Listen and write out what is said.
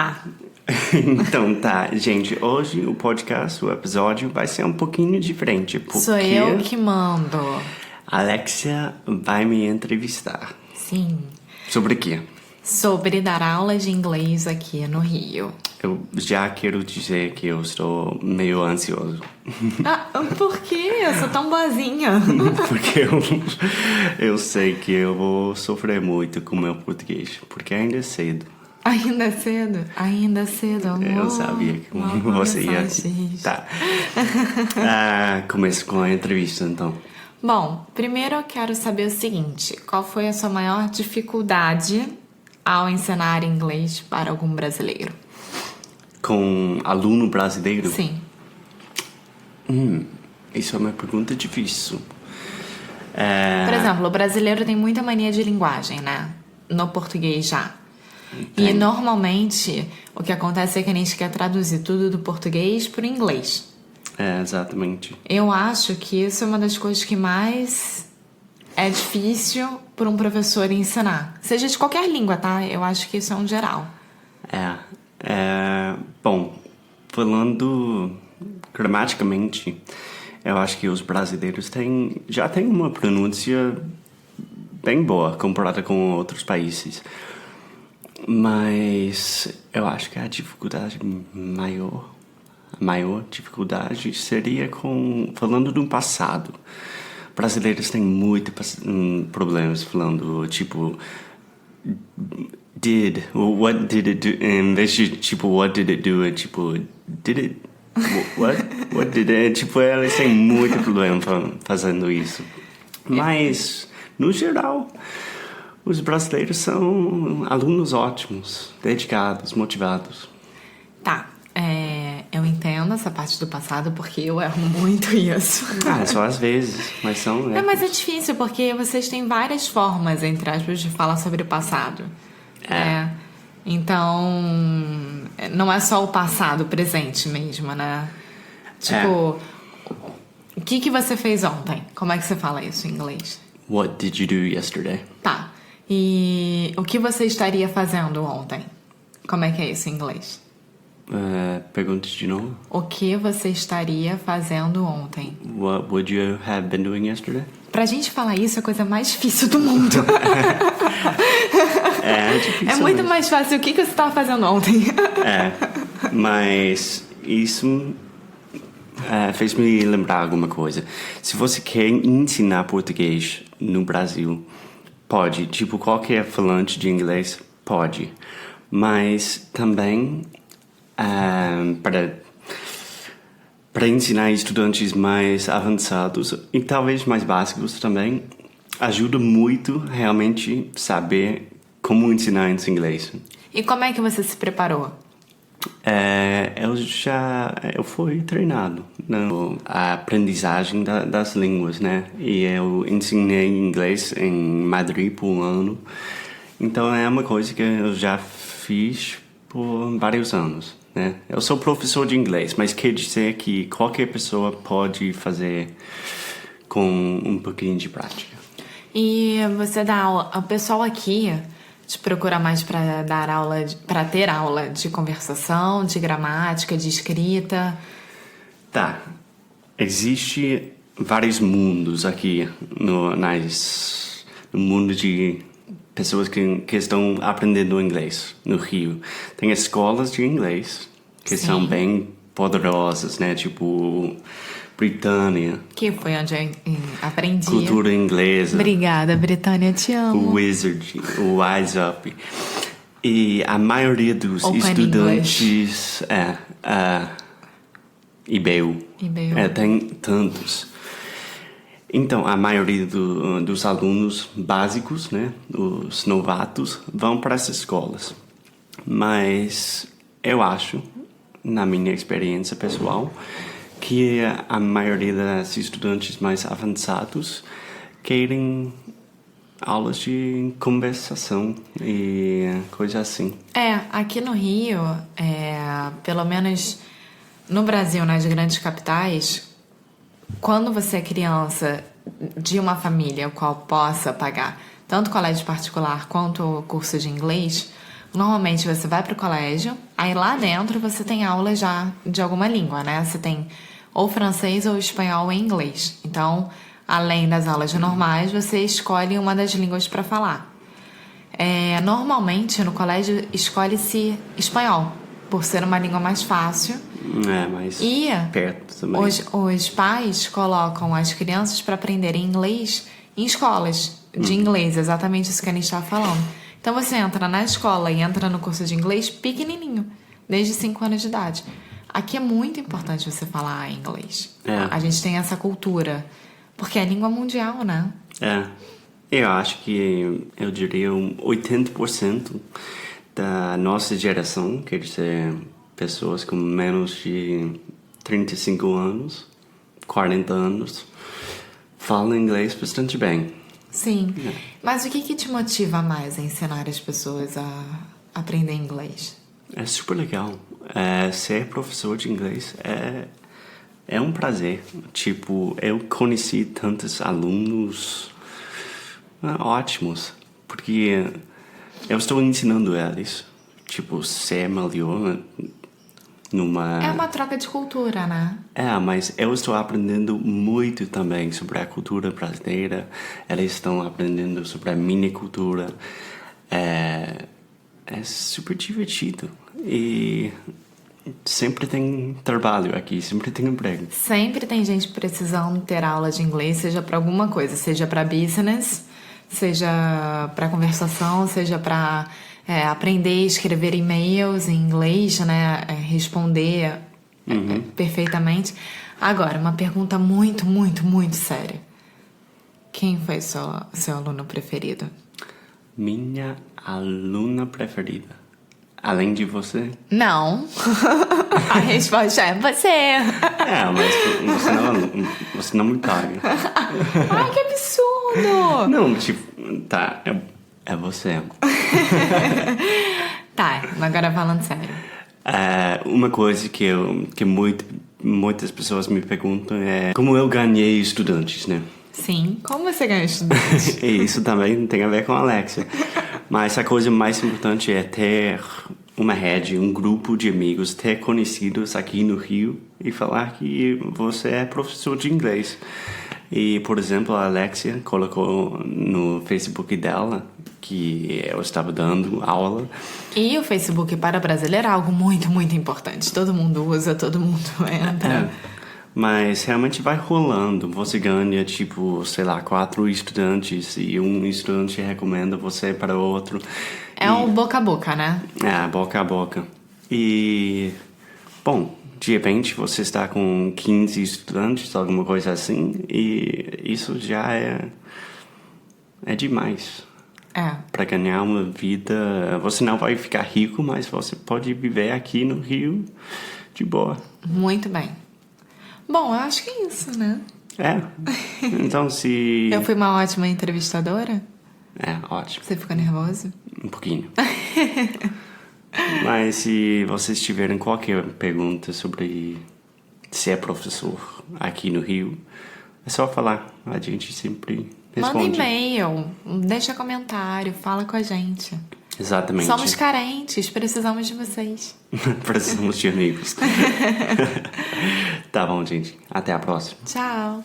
Tá. Então tá, gente, hoje o podcast, o episódio vai ser um pouquinho diferente. Porque Sou eu que mando. Alexia vai me entrevistar. Sim. Sobre o quê? Sobre dar aula de inglês aqui no Rio. Eu já quero dizer que eu estou meio ansioso. Ah, por quê? Eu sou tão boazinha. Porque eu sei que eu vou sofrer muito com o meu português. Porque ainda é cedo. Ainda é cedo? Ainda é cedo, amor. Eu sabia que você ia... Tá. Começo com a entrevista, então. Bom, primeiro eu quero saber o seguinte. Qual foi a sua maior dificuldade ao ensinar inglês para algum brasileiro? Com aluno brasileiro? Sim. Isso é uma pergunta difícil. Por exemplo, o brasileiro tem muita mania de linguagem, né? No português já. Tem. E normalmente o que acontece é que a gente quer traduzir tudo do português para o inglês. Exatamente. Eu acho que isso é uma das coisas que mais é difícil para um professor ensinar. Seja de qualquer língua, tá? Eu acho que isso é um geral. Bom, falando gramaticamente, eu acho que os brasileiros já têm uma pronúncia bem boa comparada com outros países. Mas eu acho que a dificuldade a maior dificuldade seria falando do passado. Brasileiros têm muitos problemas falando, tipo, what did it do? Em vez de, tipo, what did it do? É tipo, did it, what did it? Tipo, eles têm muito problema fazendo isso. Mas, no geral, os brasileiros são alunos ótimos, dedicados, motivados. Tá, eu entendo essa parte do passado porque eu erro muito isso. Só às vezes, mas são... Mas é difícil porque vocês têm várias formas, entre aspas, de falar sobre o passado. Então, não é só o passado, o presente mesmo, né? Tipo, o que você fez ontem? Como é que você fala isso em inglês? What did you do yesterday? Tá. E o que você estaria fazendo ontem? Como é que é isso em inglês? Pergunte de novo. O que você estaria fazendo ontem? What would you have been doing yesterday? Pra gente falar isso é a coisa mais difícil do mundo. É difícil. É muito mais fácil o que você estava fazendo ontem. Mas isso fez me lembrar alguma coisa. Se você quer ensinar português no Brasil, pode. Tipo, qualquer falante de inglês pode. Mas também para ensinar estudantes mais avançados e talvez mais básicos também, ajuda muito realmente saber como ensinar em inglês. E como é que você se preparou? Eu fui treinado na aprendizagem das línguas, né? E eu ensinei inglês em Madrid por um ano. Então é uma coisa que eu já fiz por vários anos, né? Eu sou professor de inglês, mas quer dizer que qualquer pessoa pode fazer com um pouquinho de prática. E você dá aula... O pessoal aqui te procura mais para dar aula, para ter aula de conversação, de gramática, de escrita? Tá. Existe vários mundos aqui no mundo de pessoas que estão aprendendo inglês no Rio. Tem escolas de inglês que Sim. são bem poderosas, né? Tipo Britânia. Que foi onde eu aprendi. Cultura inglesa. Obrigada, Britânia, te amo. O Wizard, o Wise Up. E a maioria dos Open estudantes... IBU. Tem tantos. Então, a maioria dos alunos básicos, né, os novatos, vão para essas escolas. Mas eu acho, na minha experiência pessoal, que a maioria dos estudantes mais avançados querem aulas de conversação e coisa assim. Aqui no Rio, pelo menos no Brasil, nas grandes capitais, quando você é criança de uma família qual possa pagar tanto colégio particular quanto curso de inglês, Normalmente você vai pro colégio, aí lá dentro você tem aula já de alguma língua, né? Você tem ou francês ou espanhol ou inglês. Então, além das aulas normais, você escolhe uma das línguas para falar. Normalmente no colégio escolhe-se espanhol, por ser uma língua mais fácil. Mais E perto também. os pais colocam as crianças para aprenderem inglês em escolas de inglês, exatamente isso que a gente estava falando. Então você entra na escola e entra no curso de inglês pequenininho, desde 5 anos de idade. Aqui é muito importante você falar inglês. A gente tem essa cultura, porque é língua mundial, né? Eu acho que, eu diria, 80% da nossa geração, quer dizer, pessoas com menos de 35 anos, 40 anos, falam inglês bastante bem. Sim, mas o que te motiva mais a ensinar as pessoas a aprender inglês? É super legal. Ser professor de inglês é um prazer. Tipo, eu conheci tantos alunos ótimos, porque eu estou ensinando eles, tipo, ser melhor numa... É uma troca de cultura, né? Mas eu estou aprendendo muito também sobre a cultura brasileira. Eles estão aprendendo sobre a minha cultura. É super divertido. E sempre tem trabalho aqui, sempre tem emprego. Sempre tem gente precisando ter aula de inglês, seja para alguma coisa, seja para business, seja para conversação, seja para aprender a escrever e-mails em inglês, né? Responder perfeitamente. Agora, uma pergunta muito, muito, muito séria. Quem foi seu aluno preferido? Minha aluna preferida. Além de você? Não. A resposta é você. Mas você não me paga. Ai, que absurdo! Não, tipo, tá, é você. Tá, agora falando sério. Uma coisa que muitas pessoas me perguntam é como eu ganhei estudantes, né? Sim, como você ganha estudantes? E isso também tem a ver com a Alexia. Mas a coisa mais importante é ter uma rede, um grupo de amigos, ter conhecidos aqui no Rio e falar que você é professor de inglês. E, por exemplo, a Alexia colocou no Facebook dela que eu estava dando aula. E o Facebook para brasileiro é algo muito, muito importante. Todo mundo usa, todo mundo entra. Mas realmente vai rolando. Você ganha, tipo, sei lá, 4 estudantes e um estudante recomenda você para outro. Um boca a boca, né? Boca a boca. E, bom, de repente você está com 15 estudantes, alguma coisa assim, e isso já é demais. Para ganhar uma vida, você não vai ficar rico, mas você pode viver aqui no Rio de boa. Muito bem. Bom, eu acho que é isso, né? Então se... Eu fui uma ótima entrevistadora? Ótimo. Você ficou nervoso? Um pouquinho. Mas se vocês tiverem qualquer pergunta sobre ser professor aqui no Rio, é só falar. A gente sempre responde. Manda e-mail, deixa comentário, fala com a gente. Exatamente. Somos carentes, precisamos de vocês. Precisamos de amigos. Tá bom, gente. Até a próxima. Tchau.